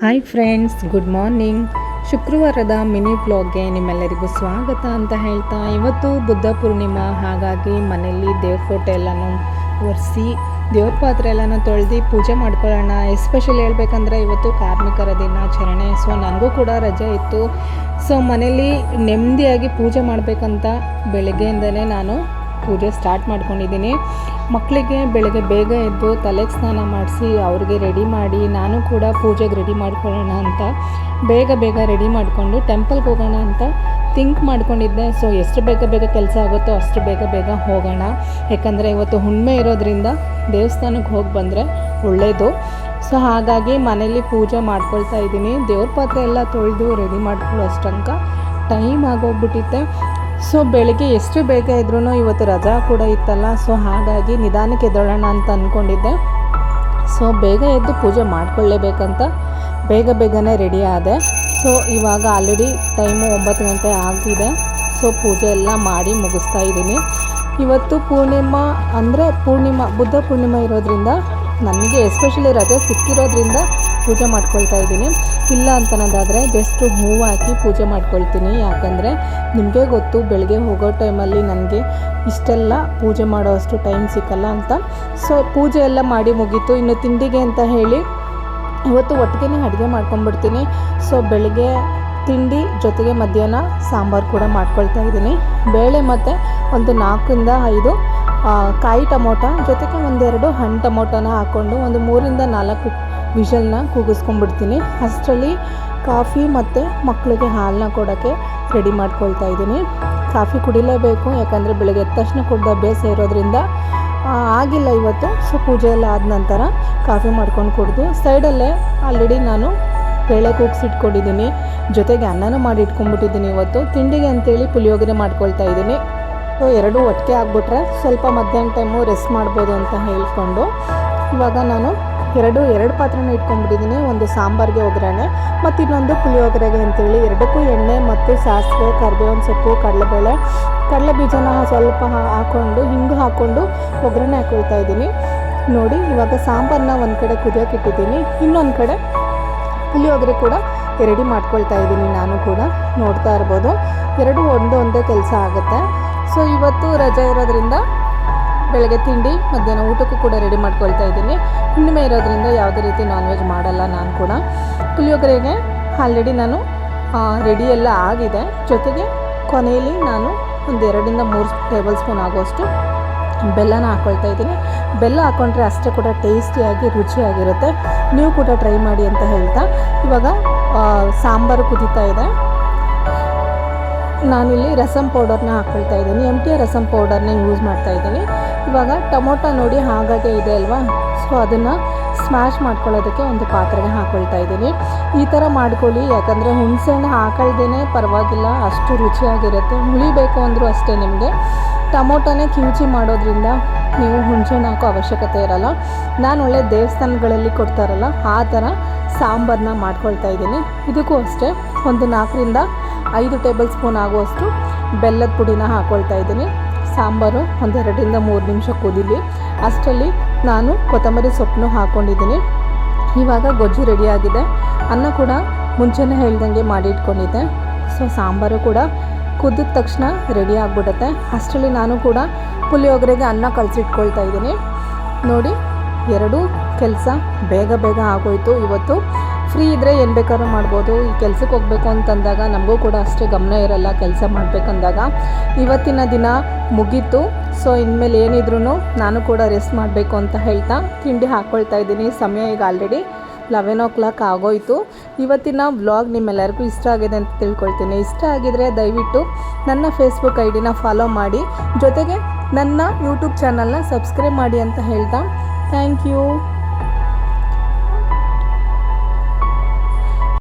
Hi friends, good morning. ಶುಕ್ರವಾರದ mini ಬ್ಲಾಗ್ಗೆ ನಿಮ್ಮೆಲ್ಲರಿಗೂ ಸ್ವಾಗತ ಅಂತ ಹೇಳ್ತಾ, ಇವತ್ತು ಬುದ್ಧ ಪೂರ್ಣಿಮಾ. ಹಾಗಾಗಿ ಮನೆಯಲ್ಲಿ ದೇವ್ರ ಫೋಟೋ ಎಲ್ಲನೂ ಒರೆಸಿ ದೇವ್ರ ಪಾತ್ರೆ ಎಲ್ಲನೂ ತೊಳೆದು ಪೂಜೆ ಮಾಡ್ಕೊಳ್ಳೋಣ. ಎಸ್ಪೆಷಲಿ ಹೇಳ್ಬೇಕಂದ್ರೆ ಇವತ್ತು ಕಾರ್ಮಿಕರ ದಿನಾಚರಣೆ. ಸೊ ನನಗೂ ಕೂಡ ರಜೆ ಇತ್ತು. ಸೊ ಮನೇಲಿ ನೆಮ್ಮದಿಯಾಗಿ ಪೂಜೆ ಮಾಡಬೇಕಂತ ಬೆಳಗ್ಗೆಯಿಂದಲೇ ನಾನು ಪೂಜೆ ಸ್ಟಾರ್ಟ್ ಮಾಡ್ಕೊಂಡಿದ್ದೀನಿ. ಮಕ್ಕಳಿಗೆ ಬೆಳಗ್ಗೆ ಬೇಗ ಎದ್ದು ತಲೆಗೆ ಸ್ನಾನ ಮಾಡಿಸಿ ಅವ್ರಿಗೆ ರೆಡಿ ಮಾಡಿ, ನಾನು ಕೂಡ ಪೂಜೆಗೆ ರೆಡಿ ಮಾಡ್ಕೊಳ್ಳೋಣ ಅಂತ ಬೇಗ ರೆಡಿ ಮಾಡಿಕೊಂಡು ಟೆಂಪಲ್ಗೆ ಹೋಗೋಣ ಅಂತ ಥಿಂಕ್ ಮಾಡ್ಕೊಂಡಿದ್ದೆ. ಸೊ ಎಷ್ಟು ಬೇಗ ಕೆಲಸ ಆಗುತ್ತೋ ಅಷ್ಟು ಬೇಗ ಹೋಗೋಣ. ಯಾಕಂದರೆ ಇವತ್ತು ಹುಣ್ಣಿಮೆ ಇರೋದ್ರಿಂದ ದೇವಸ್ಥಾನಕ್ಕೆ ಹೋಗಿ ಬಂದರೆ ಒಳ್ಳೆಯದು. ಸೊ ಹಾಗಾಗಿ ಮನೇಲಿ ಪೂಜೆ ಮಾಡ್ಕೊಳ್ತಾ ಇದ್ದೀನಿ. ದೇವ್ರ ಪಾತ್ರೆ ಎಲ್ಲ ತೊಳೆದು ರೆಡಿ ಮಾಡ್ಕೊಳ್ಳೋ ಅಷ್ಟಂಕ ಟೈಮ್ ಆಗೋಗ್ಬಿಟ್ಟಿತ್ತೆ. ಸೊ ಬೆಳಿಗ್ಗೆ ಎಷ್ಟು ಬೇಗ ಇದ್ರೂ ಇವತ್ತು ರಜಾ ಕೂಡ ಇತ್ತಲ್ಲ. ಸೊ ಹಾಗಾಗಿ ನಿಧಾನಕ್ಕೆ ಎದ್ದೇಳೋಣ ಅಂತ ಅಂದ್ಕೊಂಡಿದ್ದೆ. ಸೊ ಬೇಗ ಎದ್ದು ಪೂಜೆ ಮಾಡ್ಕೊಳ್ಳೇಬೇಕಂತ ಬೇಗನೆ ರೆಡಿ ಆದೆ. ಸೊ ಇವಾಗ ಆಲ್ರೆಡಿ ಟೈಮು 9 ಗಂಟೆ ಆಗಿದೆ. ಸೊ ಪೂಜೆ ಎಲ್ಲ ಮಾಡಿ ಮುಗಿಸ್ತಾ ಇದ್ದೀನಿ. ಇವತ್ತು ಪೂರ್ಣಿಮಾ ಅಂದರೆ ಬುದ್ಧ ಪೂರ್ಣಿಮಾ ಇರೋದ್ರಿಂದ ನನಗೆ ಎಸ್ಪೆಷಲಿ ರಜೆ ಸಿಕ್ಕಿರೋದ್ರಿಂದ ಪೂಜೆ ಮಾಡ್ಕೊಳ್ತಾ ಇದ್ದೀನಿ. ಇಲ್ಲ ಅಂತನೋದಾದರೆ ಜಸ್ಟ್ ಹೂವು ಹಾಕಿ ಪೂಜೆ ಮಾಡ್ಕೊಳ್ತೀನಿ. ಯಾಕಂದರೆ ನಿಮಗೆ ಗೊತ್ತು, ಬೆಳಗ್ಗೆ ಹೋಗೋ ಟೈಮಲ್ಲಿ ನನಗೆ ಇಷ್ಟೆಲ್ಲ ಪೂಜೆ ಮಾಡೋ ಅಷ್ಟು ಟೈಮ್ ಸಿಕ್ಕಲ್ಲ ಅಂತ. ಸೊ ಪೂಜೆ ಎಲ್ಲ ಮಾಡಿ ಮುಗೀತು. ಇನ್ನು ತಿಂಡಿಗೆ ಅಂತ ಹೇಳಿ ಇವತ್ತು ಒಟ್ಟಿಗೆ ಅಡುಗೆ ಮಾಡ್ಕೊಂಡ್ಬಿಡ್ತೀನಿ. ಸೊ ಬೆಳಗ್ಗೆ ತಿಂಡಿ ಜೊತೆಗೆ ಮಧ್ಯಾಹ್ನ ಸಾಂಬಾರು ಕೂಡ ಮಾಡ್ಕೊಳ್ತಾ ಇದ್ದೀನಿ. ಬೇಳೆ ಮತ್ತು ಒಂದು 4 ರಿಂದ 5 ಕಾಯಿ ಟೊಮೊಟೊ ಜೊತೆಗೆ 1-2 ಹಣ್ಣು ಟೊಮೊಟೊನ ಹಾಕ್ಕೊಂಡು ಒಂದು 3 ರಿಂದ 4 ವಿಷಲ್ನ ಕೂಗಿಸ್ಕೊಂಡ್ಬಿಡ್ತೀನಿ. ಅಷ್ಟರಲ್ಲಿ ಕಾಫಿ ಮತ್ತು ಮಕ್ಕಳಿಗೆ ಹಾಲನ್ನ ಕೊಡೋಕ್ಕೆ ರೆಡಿ ಮಾಡ್ಕೊಳ್ತಾ ಇದ್ದೀನಿ. ಕಾಫಿ ಕುಡಿಲೇಬೇಕು, ಯಾಕಂದರೆ ಬೆಳಗ್ಗೆ ಎದ್ದ ತಕ್ಷಣ ಕುಡ್ದು ಅಭ್ಯಾಸ ಇರೋದ್ರಿಂದ ಆಗಿಲ್ಲ ಇವತ್ತು. ಸೊ ಪೂಜೆ ಎಲ್ಲ ಆದ ನಂತರ ಕಾಫಿ ಮಾಡ್ಕೊಂಡು ಕುಡಿದು ಸೈಡಲ್ಲೇ ಆಲ್ರೆಡಿ ನಾನು ಬೇಳೆ ಕೂಗಿಸಿಟ್ಕೊಂಡಿದ್ದೀನಿ. ಜೊತೆಗೆ ಅನ್ನನೂ ಮಾಡಿ ಇಟ್ಕೊಂಡ್ಬಿಟ್ಟಿದ್ದೀನಿ. ಇವತ್ತು ತಿಂಡಿಗೆ ಅಂತೇಳಿ ಪುಳಿಯೋಗರೆ ಮಾಡ್ಕೊಳ್ತಾ ಇದ್ದೀನಿ. ಸೊ 2 ಒಟ್ಟಿಗೆ ಆಗಿಬಿಟ್ರೆ ಸ್ವಲ್ಪ ಮಧ್ಯಾಹ್ನ ಟೈಮು ರೆಸ್ಟ್ ಮಾಡ್ಬೋದು ಅಂತ ಹೇಳ್ಕೊಂಡು ಇವಾಗ ನಾನು ಎರಡು ಪಾತ್ರೆನ ಇಟ್ಕೊಂಡ್ಬಿಟ್ಟಿದ್ದೀನಿ. ಒಂದು ಸಾಂಬಾರಿಗೆ ಒಗ್ಗರಣೆ ಮತ್ತು ಇನ್ನೊಂದು ಪುಳಿಯೋಗರೆಗೆ ಅಂತೇಳಿ. ಎರಡಕ್ಕೂ ಎಣ್ಣೆ ಮತ್ತು ಸಾಸಿವೆ, ಕರಿಬೇವಿನ ಸೊಪ್ಪು, ಕಡಲೆ ಬೀಜನ ಸ್ವಲ್ಪ ಹಾಕ್ಕೊಂಡು ಹಿಂಗು ಹಾಕ್ಕೊಂಡು ಒಗ್ಗರಣೆ ಹಾಕ್ಕೊಳ್ತಾ ಇದ್ದೀನಿ. ನೋಡಿ, ಇವಾಗ ಸಾಂಬಾರನ್ನ ಒಂದು ಕಡೆ ಕುದಿಯೋಕೆ ಇಟ್ಟಿದ್ದೀನಿ. ಇನ್ನೊಂದು ಕಡೆ ಪುಳಿಯೋಗರೆ ಕೂಡ ರೆಡಿ ಮಾಡ್ಕೊಳ್ತಾ ಇದ್ದೀನಿ. ನಾನು ಕೂಡ ನೋಡ್ತಾ ಇರ್ಬೋದು, ಎರಡು ಒಂದೇ ಕೆಲಸ ಆಗುತ್ತೆ. ಸೊ ಇವತ್ತು ರಜೆ ಇರೋದ್ರಿಂದ ಬೆಳಗ್ಗೆ ತಿಂಡಿ ಮಧ್ಯಾಹ್ನ ಊಟಕ್ಕೂ ಕೂಡ ರೆಡಿ ಮಾಡ್ಕೊಳ್ತಾ ಇದ್ದೀನಿ. ಹುಣ್ಣಿಮೆ ಇರೋದ್ರಿಂದ ಯಾವುದೇ ರೀತಿ ನಾನ್ ವೆಜ್ ಮಾಡಲ್ಲ ನಾನು ಕೂಡ. ಪುಳಿಯೋಗರೆಗೆ ಆಲ್ರೆಡಿ ನಾನು ರೆಡಿ ಎಲ್ಲ ಆಗಿದೆ. ಜೊತೆಗೆ ಕೊನೆಯಲ್ಲಿ ನಾನು ಒಂದು 2 ರಿಂದ 3 ಟೇಬಲ್ ಸ್ಪೂನ್ ಆಗೋಷ್ಟು ಬೆಲ್ಲನ ಹಾಕ್ಕೊಳ್ತಾ ಇದ್ದೀನಿ. ಬೆಲ್ಲ ಹಾಕ್ಕೊಂಡ್ರೆ ಅಷ್ಟೇ ಕೂಡ ಟೇಸ್ಟಿಯಾಗಿ ರುಚಿಯಾಗಿರುತ್ತೆ. ನೀವು ಕೂಡ ಟ್ರೈ ಮಾಡಿ ಅಂತ ಹೇಳ್ತಾ ಇವಾಗ ಸಾಂಬಾರು ಕುದೀತಾ ಇದೆ. ನಾನಿಲ್ಲಿ ರಸಮ್ ಪೌಡರ್ನ ಹಾಕ್ಕೊಳ್ತಾ ಇದ್ದೀನಿ. MT ರಸಮ್ ಪೌಡರ್ನ ಯೂಸ್ ಮಾಡ್ತಾ ಇದ್ದೀನಿ. ಇವಾಗ ಟೊಮೊಟೊ ನೋಡಿ ಹಾಗಾಗಿ ಇದೆ ಅಲ್ವಾ, ಸೊ ಅದನ್ನು ಸ್ಮ್ಯಾಶ್ ಮಾಡ್ಕೊಳ್ಳೋದಕ್ಕೆ ಒಂದು ಪಾತ್ರೆಗೆ ಹಾಕ್ಕೊಳ್ತಾ ಇದ್ದೀನಿ. ಈ ಥರ ಮಾಡ್ಕೊಳ್ಳಿ, ಯಾಕಂದರೆ ಹುಣಸೆಹಣ್ಣು ಹಾಕಳ್ದೇ ಪರವಾಗಿಲ್ಲ, ಅಷ್ಟು ರುಚಿಯಾಗಿರುತ್ತೆ. ಹುಳಿಬೇಕು ಅಂದರೂ ಅಷ್ಟೇ. ನಿಮಗೆ ಟೊಮೊಟೊನೇ ಕಿವುಚಿ ಮಾಡೋದ್ರಿಂದ ನೀವು ಹುಣಸೆಹಣ್ಣು ಹಾಕೋ ಅವಶ್ಯಕತೆ ಇರಲ್ಲ. ನಾನು ಒಳ್ಳೆ ದೇವಸ್ಥಾನಗಳಲ್ಲಿ ಕೊಡ್ತಾರಲ್ಲ ಆ ಥರ ಸಾಂಬಾರನ್ನ ಮಾಡ್ಕೊಳ್ತಾ ಇದ್ದೀನಿ. ಇದಕ್ಕೂ ಅಷ್ಟೇ ಒಂದು 4 ರಿಂದ 5 ಟೇಬಲ್ ಸ್ಪೂನ್ ಆಗುವಷ್ಟು ಬೆಲ್ಲದ ಪುಡಿನ ಹಾಕ್ಕೊಳ್ತಾ ಇದ್ದೀನಿ. ಸಾಂಬಾರು ಒಂದು 2 ರಿಂದ 3 ನಿಮಿಷ ಕುದೀಲಿ. ಅಷ್ಟರಲ್ಲಿ ನಾನು ಕೊತ್ತಂಬರಿ ಸೊಪ್ಪನ್ನು ಹಾಕ್ಕೊಂಡಿದ್ದೀನಿ. ಇವಾಗ ಗೊಜ್ಜು ರೆಡಿಯಾಗಿದೆ. ಅನ್ನ ಕೂಡ ಮುಂಚೆನೇ ಹೇಳ್ದಂಗೆ ಮಾಡಿ ಇಟ್ಕೊಂಡಿದ್ದೆ. ಸೊ ಸಾಂಬಾರು ಕೂಡ ಕುದ್ದಿದ ತಕ್ಷಣ ರೆಡಿ ಆಗಿಬಿಡುತ್ತೆ. ಅಷ್ಟರಲ್ಲಿ ನಾನು ಕೂಡ ಪುಳಿಯೋಗರೆಗೆ ಅನ್ನ ಕಲಸಿಟ್ಕೊಳ್ತಾ ಇದ್ದೀನಿ. ನೋಡಿ, 2 ಕೆಲಸ ಬೇಗ ಆಗೋಯ್ತು. ಇವತ್ತು ಫ್ರೀ ಇದ್ದರೆ ಏನು ಬೇಕಾದ್ರೂ ಮಾಡ್ಬೋದು. ಈ ಕೆಲಸಕ್ಕೆ ಹೋಗಬೇಕು ಅಂತಂದಾಗ ನಮಗೂ ಕೂಡ ಅಷ್ಟೇ ಗಮನ ಇರಲ್ಲ ಕೆಲಸ ಮಾಡಬೇಕಂದಾಗ. ಇವತ್ತಿನ ದಿನ ಮುಗೀತು. ಸೊ ಇನ್ಮೇಲೆ ಏನಿದ್ರೂ ನಾನು ಕೂಡ ರೆಸ್ಟ್ ಮಾಡಬೇಕು ಅಂತ ಹೇಳ್ತಾ ತಿಂಡಿ ಹಾಕ್ಕೊಳ್ತಾ ಇದ್ದೀನಿ. ಸಮಯ ಈಗ ಆಲ್ರೆಡಿ 11 o'clock ಆಗೋಯಿತು. ಇವತ್ತಿನ ವ್ಲಾಗ್ ನಿಮ್ಮೆಲ್ಲರಿಗೂ ಇಷ್ಟ ಆಗಿದೆ ಅಂತ ತಿಳ್ಕೊಳ್ತೀನಿ. ಇಷ್ಟ ಆಗಿದರೆ ದಯವಿಟ್ಟು ನನ್ನ ಫೇಸ್ಬುಕ್ ಐಡಿನ ಫಾಲೋ ಮಾಡಿ, ಜೊತೆಗೆ ನನ್ನ ಯೂಟ್ಯೂಬ್ ಚಾನಲ್ನ ಸಬ್ಸ್ಕ್ರೈಬ್ ಮಾಡಿ ಅಂತ ಹೇಳ್ತಾ ಥ್ಯಾಂಕ್ ಯು.